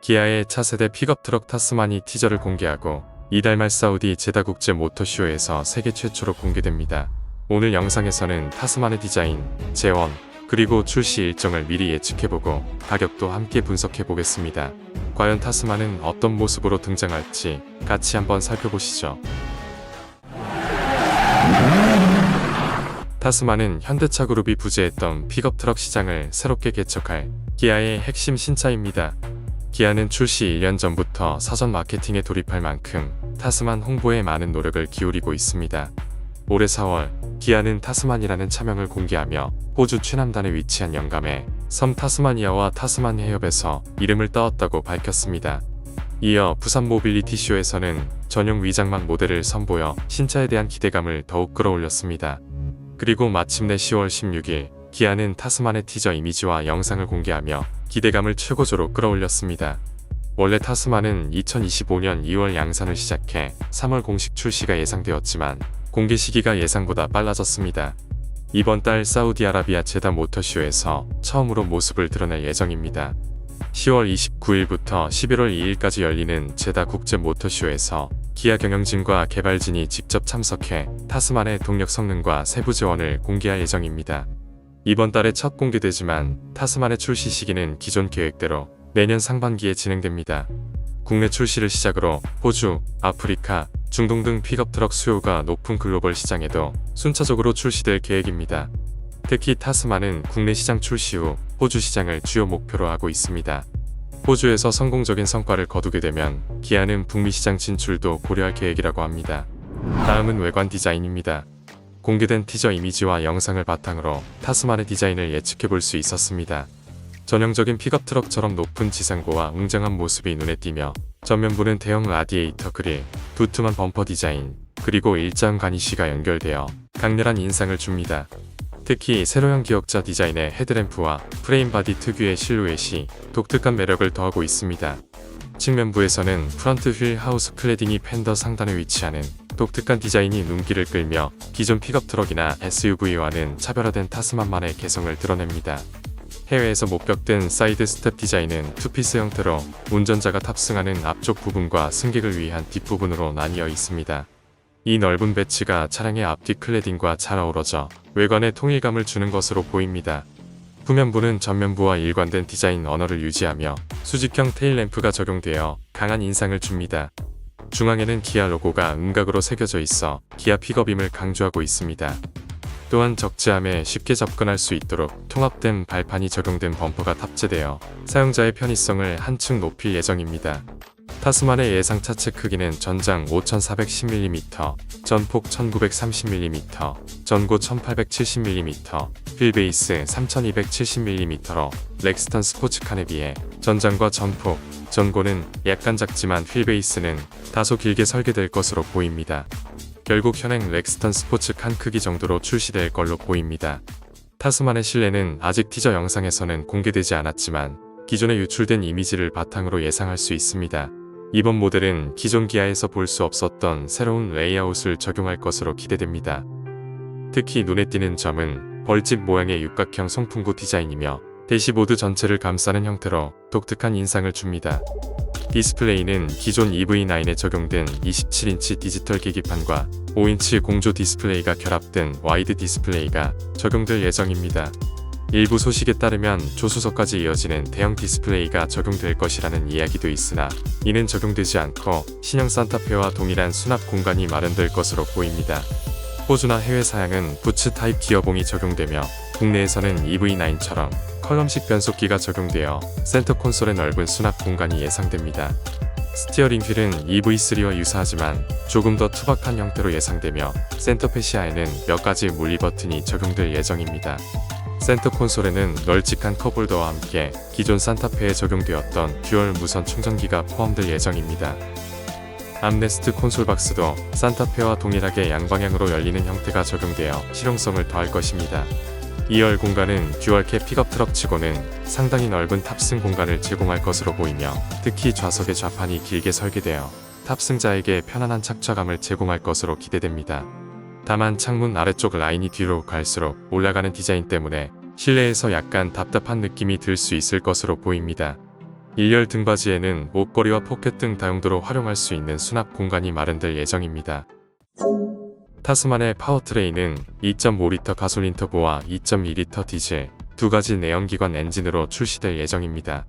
기아의 차세대 픽업 트럭 타스마니 티저를 공개하고 이달 말 사우디 제다 국제 모터쇼에서 세계 최초로 공개됩니다. 오늘 영상에서는 타스만의 디자인, 재원, 그리고 출시 일정을 미리 예측해보고 가격도 함께 분석해보겠습니다. 과연 타스만은 어떤 모습으로 등장할지 같이 한번 살펴보시죠. 타스만은 현대차 그룹이 부재했던 픽업 트럭 시장을 새롭게 개척할 기아의 핵심 신차입니다. 기아는 출시 1년 전부터 사전 마케팅에 돌입할 만큼 타스만 홍보에 많은 노력을 기울이고 있습니다. 올해 4월, 기아는 타스만이라는 차명을 공개하며 호주 최남단에 위치한 영감에 섬 타스마니아와 타스만 해협에서 이름을 따왔다고 밝혔습니다. 이어 부산 모빌리티 쇼에서는 전용 위장막 모델을 선보여 신차에 대한 기대감을 더욱 끌어올렸습니다. 그리고 마침내 10월 16일, 기아는 타스만의 티저 이미지와 영상을 공개하며 기대감을 최고조로 끌어올렸습니다. 원래 타스만은 2025년 2월 양산을 시작해 3월 공식 출시가 예상되었지만 공개 시기가 예상보다 빨라졌습니다. 이번 달 사우디아라비아 제다 모터쇼에서 처음으로 모습을 드러낼 예정입니다. 10월 29일부터 11월 2일까지 열리는 제다 국제 모터쇼에서 기아 경영진과 개발진이 직접 참석해 타스만의 동력 성능과 세부 지원을 공개할 예정입니다. 이번 달에 첫 공개되지만 타스만의 출시 시기는 기존 계획대로 내년 상반기에 진행됩니다. 국내 출시를 시작으로 호주, 아프리카, 중동 등 픽업 트럭 수요가 높은 글로벌 시장에도 순차적으로 출시될 계획입니다. 특히 타스만은 국내 시장 출시 후 호주 시장을 주요 목표로 하고 있습니다. 호주에서 성공적인 성과를 거두게 되면 기아는 북미 시장 진출도 고려할 계획이라고 합니다. 다음은 외관 디자인입니다. 공개된 티저 이미지와 영상을 바탕으로 타스만의 디자인을 예측해볼 수 있었습니다. 전형적인 픽업 트럭처럼 높은 지상고와 웅장한 모습이 눈에 띄며 전면부는 대형 라디에이터 그릴, 두툼한 범퍼 디자인, 그리고 일자형 가니쉬가 연결되어 강렬한 인상을 줍니다. 특히 세로형 기역자 디자인의 헤드램프와 프레임 바디 특유의 실루엣이 독특한 매력을 더하고 있습니다. 측면부에서는 프런트 휠 하우스 클래딩이 팬더 상단에 위치하는 독특한 디자인이 눈길을 끌며 기존 픽업 트럭이나 SUV와는 차별화된 타스만만의 개성을 드러냅니다. 해외에서 목격된 사이드 스텝 디자인은 투피스 형태로 운전자가 탑승하는 앞쪽 부분과 승객을 위한 뒷부분으로 나뉘어 있습니다. 이 넓은 배치가 차량의 앞뒤 클래딩과 잘 어우러져 외관에 통일감을 주는 것으로 보입니다. 후면부는 전면부와 일관된 디자인 언어를 유지하며 수직형 테일램프가 적용되어 강한 인상을 줍니다. 중앙에는 기아 로고가 음각으로 새겨져 있어 기아 픽업임을 강조하고 있습니다. 또한 적재함에 쉽게 접근할 수 있도록 통합된 발판이 적용된 범퍼가 탑재되어 사용자의 편의성을 한층 높일 예정입니다. 타스만의 예상 차체 크기는 전장 5410mm, 전폭 1930mm, 전고 1870mm, 휠베이스 3270mm로 렉스턴 스포츠칸에 비해 전장과 전폭, 전고는 약간 작지만 휠베이스는 다소 길게 설계될 것으로 보입니다. 결국 현행 렉스턴 스포츠칸 크기 정도로 출시될 걸로 보입니다. 타스만의 실내는 아직 티저 영상에서는 공개되지 않았지만 기존에 유출된 이미지를 바탕으로 예상할 수 있습니다. 이번 모델은 기존 기아에서 볼 수 없었던 새로운 레이아웃을 적용할 것으로 기대됩니다. 특히 눈에 띄는 점은 벌집 모양의 육각형 송풍구 디자인이며 대시보드 전체를 감싸는 형태로 독특한 인상을 줍니다. 디스플레이는 기존 EV9에 적용된 27인치 디지털 계기판과 5인치 공조 디스플레이가 결합된 와이드 디스플레이가 적용될 예정입니다. 일부 소식에 따르면 조수석까지 이어지는 대형 디스플레이가 적용될 것이라는 이야기도 있으나 이는 적용되지 않고 신형 산타페와 동일한 수납 공간이 마련될 것으로 보입니다. 호주나 해외 사양은 부츠 타입 기어봉이 적용되며 국내에서는 EV9처럼 컬럼식 변속기가 적용되어 센터 콘솔의 넓은 수납 공간이 예상됩니다. 스티어링 휠은 EV3와 유사하지만 조금 더 투박한 형태로 예상되며 센터 패시아에는 몇 가지 물리 버튼이 적용될 예정입니다. 센터 콘솔에는 널찍한 컵홀더와 함께 기존 산타페에 적용되었던 듀얼 무선 충전기가 포함될 예정입니다. 암레스트 콘솔 박스도 산타페와 동일하게 양방향으로 열리는 형태가 적용되어 실용성을 더할 것입니다. 2열 공간은 듀얼캐 픽업 트럭치고는 상당히 넓은 탑승 공간을 제공할 것으로 보이며 특히 좌석의 좌판이 길게 설계되어 탑승자에게 편안한 착좌감을 제공할 것으로 기대됩니다. 다만 창문 아래쪽 라인이 뒤로 갈수록 올라가는 디자인 때문에 실내에서 약간 답답한 느낌이 들 수 있을 것으로 보입니다. 1열 등받이에는 옷걸이와 포켓 등 다용도로 활용할 수 있는 수납 공간이 마련될 예정입니다. 타스만의 파워트레인은 2.5리터 가솔린 터보와 2.2리터 디젤 두 가지 내연기관 엔진으로 출시될 예정입니다.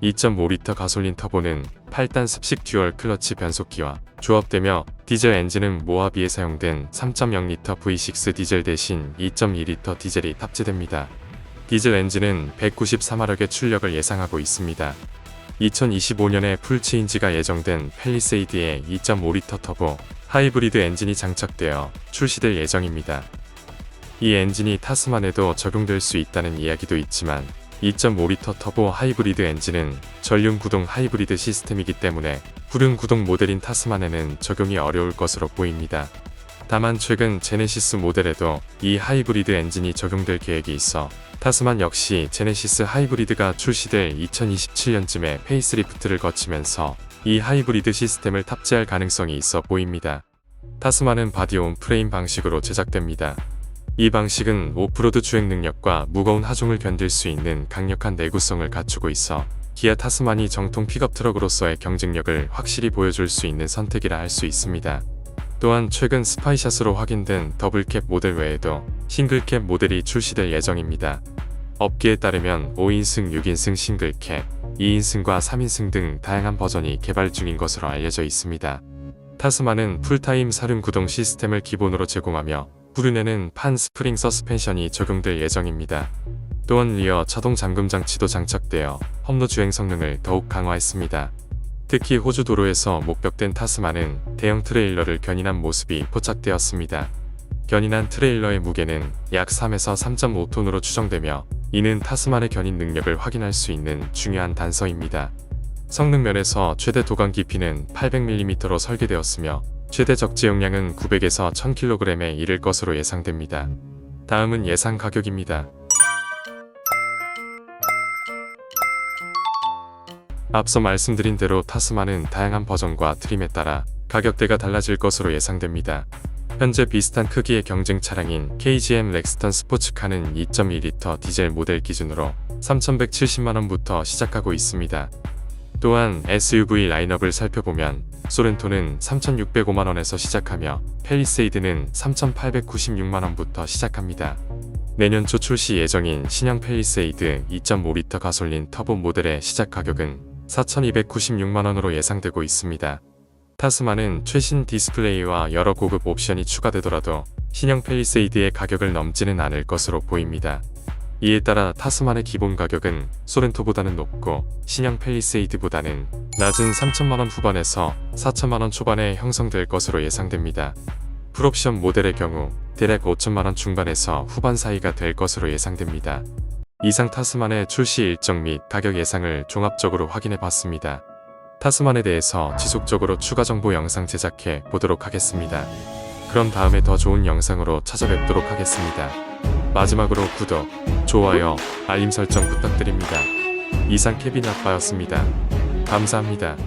2.5리터 가솔린 터보는 8단 습식 듀얼 클러치 변속기와 조합되며 디젤 엔진은 모하비에 사용된 3.0리터 V6 디젤 대신 2.2리터 디젤이 탑재됩니다. 디젤 엔진은 194마력의 출력을 예상하고 있습니다. 2025년에 풀체인지가 예정된 팰리세이드의 2.5리터 터보 하이브리드 엔진이 장착되어 출시될 예정입니다. 이 엔진이 타스만에도 적용될 수 있다는 이야기도 있지만 2.5리터 터보 하이브리드 엔진은 전륜 구동 하이브리드 시스템이기 때문에 후륜 구동 모델인 타스만에는 적용이 어려울 것으로 보입니다. 다만 최근 제네시스 모델에도 이 하이브리드 엔진이 적용될 계획이 있어 타스만 역시 제네시스 하이브리드가 출시될 2027년쯤에 페이스리프트를 거치면서 이 하이브리드 시스템을 탑재할 가능성이 있어 보입니다. 타스만은 바디온 프레임 방식으로 제작됩니다. 이 방식은 오프로드 주행 능력과 무거운 하중을 견딜 수 있는 강력한 내구성을 갖추고 있어 기아 타스만이 정통 픽업 트럭으로서의 경쟁력을 확실히 보여줄 수 있는 선택이라 할 수 있습니다. 또한 최근 스파이샷으로 확인된 더블캡 모델 외에도 싱글캡 모델이 출시될 예정입니다. 업계에 따르면 5인승, 6인승 싱글캡, 2인승과 3인승 등 다양한 버전이 개발 중인 것으로 알려져 있습니다. 타스만은 풀타임 사륜 구동 시스템을 기본으로 제공하며 후륜에는 판 스프링 서스펜션이 적용될 예정입니다. 또한 리어 자동 잠금 장치도 장착되어 험로 주행 성능을 더욱 강화했습니다. 특히 호주 도로에서 목격된 타스만은 대형 트레일러를 견인한 모습이 포착되었습니다. 견인한 트레일러의 무게는 약 3에서 3.5톤으로 추정되며 이는 타스만의 견인 능력을 확인할 수 있는 중요한 단서입니다. 성능 면에서 최대 도관 깊이는 800mm로 설계되었으며 최대 적재 용량은 900에서 1000kg에 이를 것으로 예상됩니다. 다음은 예상 가격입니다. 앞서 말씀드린 대로 타스만은 다양한 버전과 트림에 따라 가격대가 달라질 것으로 예상됩니다. 현재 비슷한 크기의 경쟁 차량인 KGM 렉스턴 스포츠카는 2.2리터 디젤 모델 기준으로 3,170만원부터 시작하고 있습니다. 또한 SUV 라인업을 살펴보면 소렌토는 3,605만원에서 시작하며 팰리세이드는 3,896만원부터 시작합니다. 내년 초 출시 예정인 신형 팰리세이드 2.5리터 가솔린 터보 모델의 시작 가격은 4,296만원으로 예상되고 있습니다. 타스만은 최신 디스플레이와 여러 고급 옵션이 추가되더라도 신형 팰리세이드의 가격을 넘지는 않을 것으로 보입니다. 이에 따라 타스만의 기본 가격은 소렌토보다는 높고 신형 팰리세이드보다는 낮은 3천만원 후반에서 4천만원 초반에 형성될 것으로 예상됩니다. 풀옵션 모델의 경우 대략 5천만원 중반에서 후반 사이가 될 것으로 예상됩니다. 이상 타스만의 출시 일정 및 가격 예상을 종합적으로 확인해 봤습니다. 타스만에 대해서 지속적으로 추가 정보 영상 제작해 보도록 하겠습니다. 그럼 다음에 더 좋은 영상으로 찾아뵙도록 하겠습니다. 마지막으로 구독, 좋아요, 알림 설정 부탁드립니다. 이상 케빈 아빠였습니다. 감사합니다.